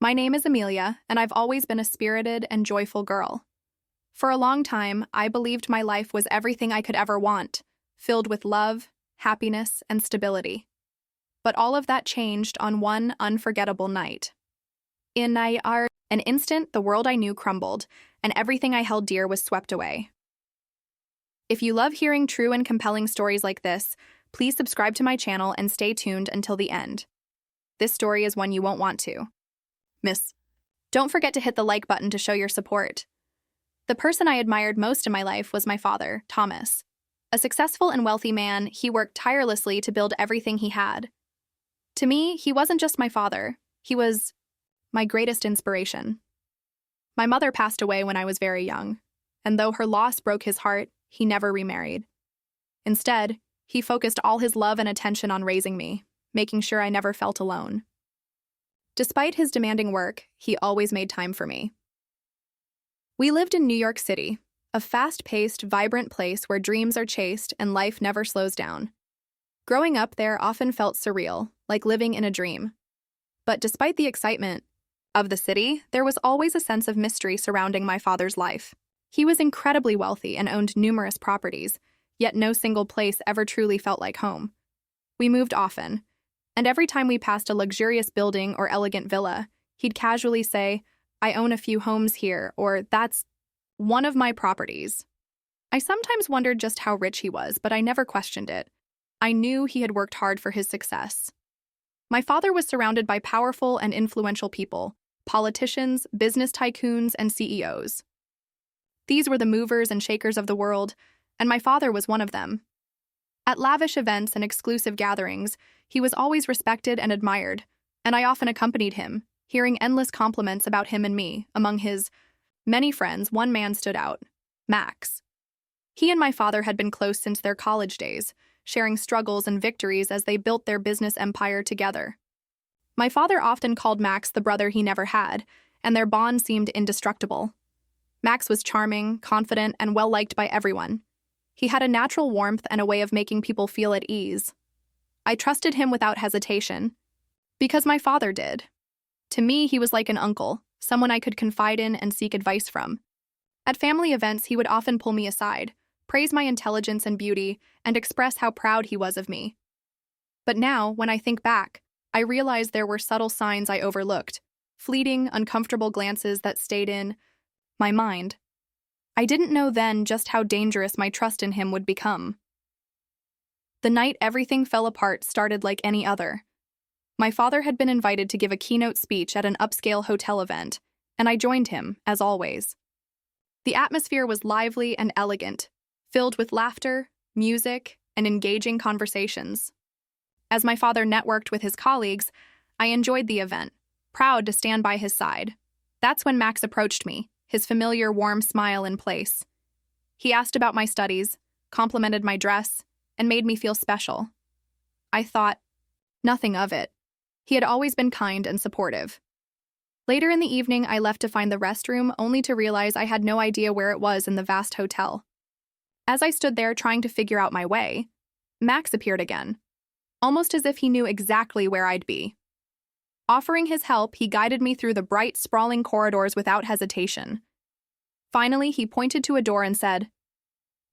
My name is Amelia, and I've always been a spirited and joyful girl. For a long time, I believed my life was everything I could ever want, filled with love, happiness, and stability. But all of that changed on one unforgettable night. In an instant, the world I knew crumbled, and everything I held dear was swept away. If you love hearing true and compelling stories like this, please subscribe to my channel and stay tuned until the end. This story is one you won't want to miss. Don't forget to hit the like button to show your support. The person I admired most in my life was my father, Thomas. A successful and wealthy man, he worked tirelessly to build everything he had. To me, he wasn't just my father, he was my greatest inspiration. My mother passed away when I was very young, and though her loss broke his heart, he never remarried. Instead, he focused all his love and attention on raising me, making sure I never felt alone. Despite his demanding work, he always made time for me. We lived in New York City, a fast-paced, vibrant place where dreams are chased and life never slows down. Growing up there often felt surreal, like living in a dream. But despite the excitement of the city, there was always a sense of mystery surrounding my father's life. He was incredibly wealthy and owned numerous properties, yet no single place ever truly felt like home. We moved often, and every time we passed a luxurious building or elegant villa, he'd casually say, "I own a few homes here," or "That's one of my properties." I sometimes wondered just how rich he was, but I never questioned it. I knew he had worked hard for his success. My father was surrounded by powerful and influential people, politicians, business tycoons, and CEOs. These were the movers and shakers of the world, and my father was one of them. At lavish events and exclusive gatherings, he was always respected and admired, and I often accompanied him, hearing endless compliments about him and me. Among his many friends, one man stood out, Max. He and my father had been close since their college days, sharing struggles and victories as they built their business empire together. My father often called Max the brother he never had, and their bond seemed indestructible. Max was charming, confident, and well-liked by everyone. He had a natural warmth and a way of making people feel at ease. I trusted him without hesitation, because my father did. To me, he was like an uncle, someone I could confide in and seek advice from. At family events, he would often pull me aside, praise my intelligence and beauty, and express how proud he was of me. But now, when I think back, I realize there were subtle signs I overlooked, fleeting, uncomfortable glances that stayed in my mind. I didn't know then just how dangerous my trust in him would become. The night everything fell apart started like any other. My father had been invited to give a keynote speech at an upscale hotel event, and I joined him, as always. The atmosphere was lively and elegant, filled with laughter, music, and engaging conversations. As my father networked with his colleagues, I enjoyed the event, proud to stand by his side. That's when Max approached me, his familiar warm smile in place. He asked about my studies, complimented my dress, and made me feel special. I thought nothing of it. He had always been kind and supportive. Later in the evening, I left to find the restroom, only to realize I had no idea where it was in the vast hotel. As I stood there trying to figure out my way, Max appeared again, almost as if he knew exactly where I'd be. Offering his help, he guided me through the bright, sprawling corridors without hesitation. Finally, he pointed to a door and said,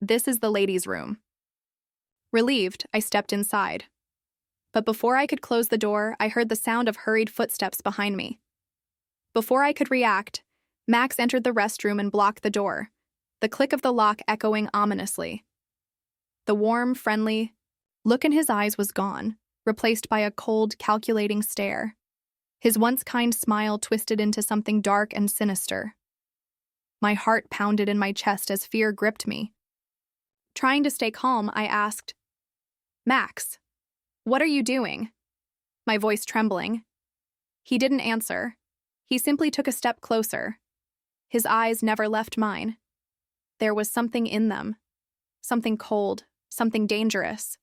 "This is the ladies' room." Relieved, I stepped inside. But before I could close the door, I heard the sound of hurried footsteps behind me. Before I could react, Max entered the restroom and blocked the door, the click of the lock echoing ominously. The warm, friendly look in his eyes was gone, replaced by a cold, calculating stare. His once kind smile twisted into something dark and sinister. My heart pounded in my chest as fear gripped me. Trying to stay calm, I asked, "Max, what are you doing?" My voice trembling. He didn't answer. He simply took a step closer. His eyes never left mine. There was something in them. Something cold, something dangerous.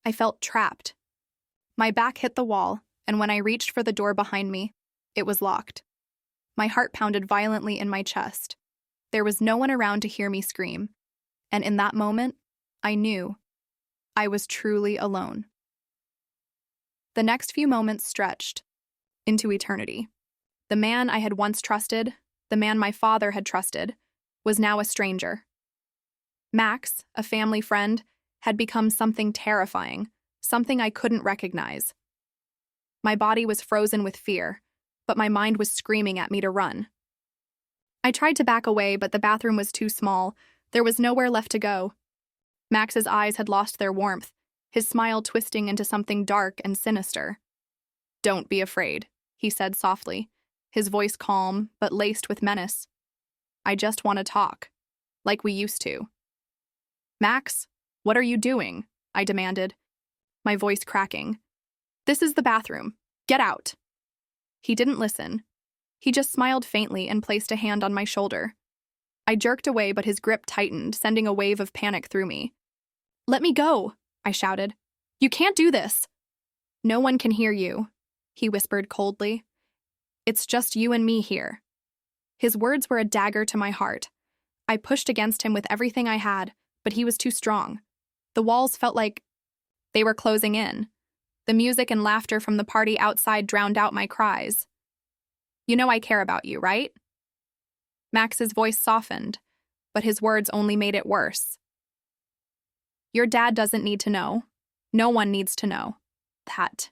I felt trapped. My back hit the wall, and when I reached for the door behind me, it was locked. My heart pounded violently in my chest. There was no one around to hear me scream, and in that moment, I knew I was truly alone. The next few moments stretched into eternity. The man I had once trusted, the man my father had trusted, was now a stranger. Max, a family friend, had become something terrifying, something I couldn't recognize. My body was frozen with fear, but my mind was screaming at me to run. I tried to back away, but the bathroom was too small. There was nowhere left to go. Max's eyes had lost their warmth, his smile twisting into something dark and sinister. "Don't be afraid," he said softly, his voice calm but laced with menace. "I just want to talk, like we used to." "Max, what are you doing?" I demanded, my voice cracking. "This is the bathroom. Get out." He didn't listen. He just smiled faintly and placed a hand on my shoulder. I jerked away, but his grip tightened, sending a wave of panic through me. "Let me go," I shouted. "You can't do this." "No one can hear you," he whispered coldly. "It's just you and me here." His words were a dagger to my heart. I pushed against him with everything I had, but he was too strong. The walls felt like they were closing in. The music and laughter from the party outside drowned out my cries. "You know I care about you, right?" Max's voice softened, but his words only made it worse. "Your dad doesn't need to know. No one needs to know. That."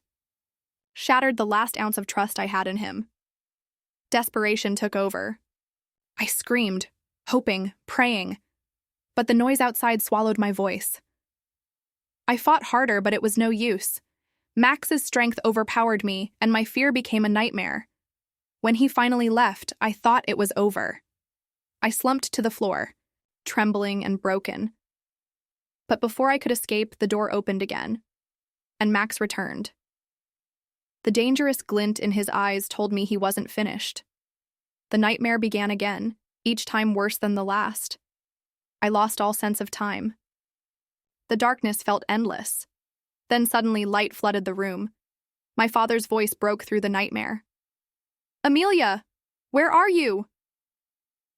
Shattered the last ounce of trust I had in him. Desperation took over. I screamed, hoping, praying, but the noise outside swallowed my voice. I fought harder, but it was no use. Max's strength overpowered me, and my fear became a nightmare. When he finally left, I thought it was over. I slumped to the floor, trembling and broken. But before I could escape, the door opened again, and Max returned. The dangerous glint in his eyes told me he wasn't finished. The nightmare began again, each time worse than the last. I lost all sense of time. The darkness felt endless. Then suddenly light flooded the room. My father's voice broke through the nightmare. "Amelia, where are you?"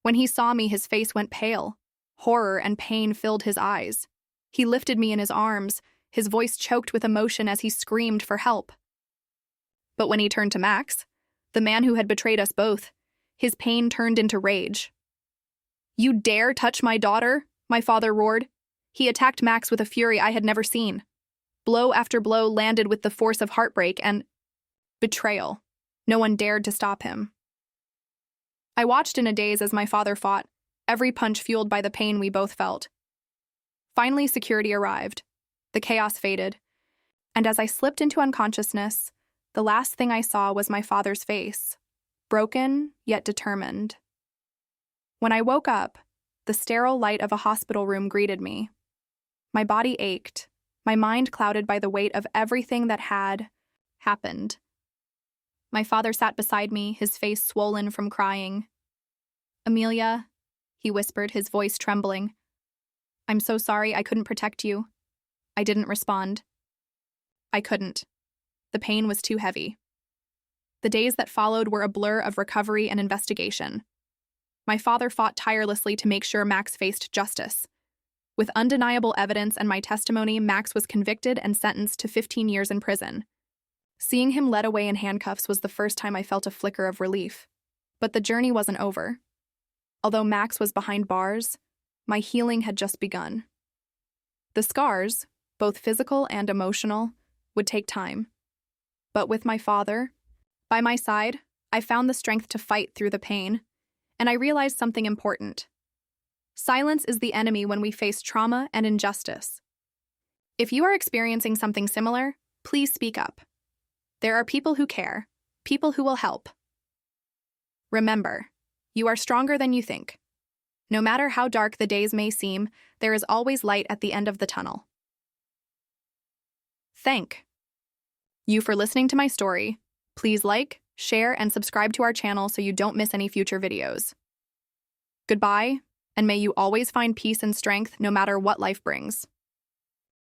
When he saw me, his face went pale. Horror and pain filled his eyes. He lifted me in his arms, his voice choked with emotion as he screamed for help. But when he turned to Max, the man who had betrayed us both, his pain turned into rage. "You dare touch my daughter?" my father roared. He attacked Max with a fury I had never seen. Blow after blow landed with the force of heartbreak and betrayal. No one dared to stop him. I watched in a daze as my father fought, every punch fueled by the pain we both felt. Finally, security arrived. The chaos faded, and as I slipped into unconsciousness, the last thing I saw was my father's face, broken yet determined. When I woke up, the sterile light of a hospital room greeted me. My body ached, my mind clouded by the weight of everything that had happened. My father sat beside me, his face swollen from crying. "Amelia," he whispered, his voice trembling. "I'm so sorry I couldn't protect you." I didn't respond. I couldn't. The pain was too heavy. The days that followed were a blur of recovery and investigation. My father fought tirelessly to make sure Max faced justice. With undeniable evidence and my testimony, Max was convicted and sentenced to 15 years in prison. Seeing him led away in handcuffs was the first time I felt a flicker of relief. But the journey wasn't over. Although Max was behind bars, my healing had just begun. The scars, both physical and emotional, would take time. But with my father, by my side, I found the strength to fight through the pain, and I realized something important. Silence is the enemy when we face trauma and injustice. If you are experiencing something similar, please speak up. There are people who care, people who will help. Remember, you are stronger than you think. No matter how dark the days may seem, there is always light at the end of the tunnel. Thank you for listening to my story. Please like, share, and subscribe to our channel so you don't miss any future videos. Goodbye, and may you always find peace and strength no matter what life brings.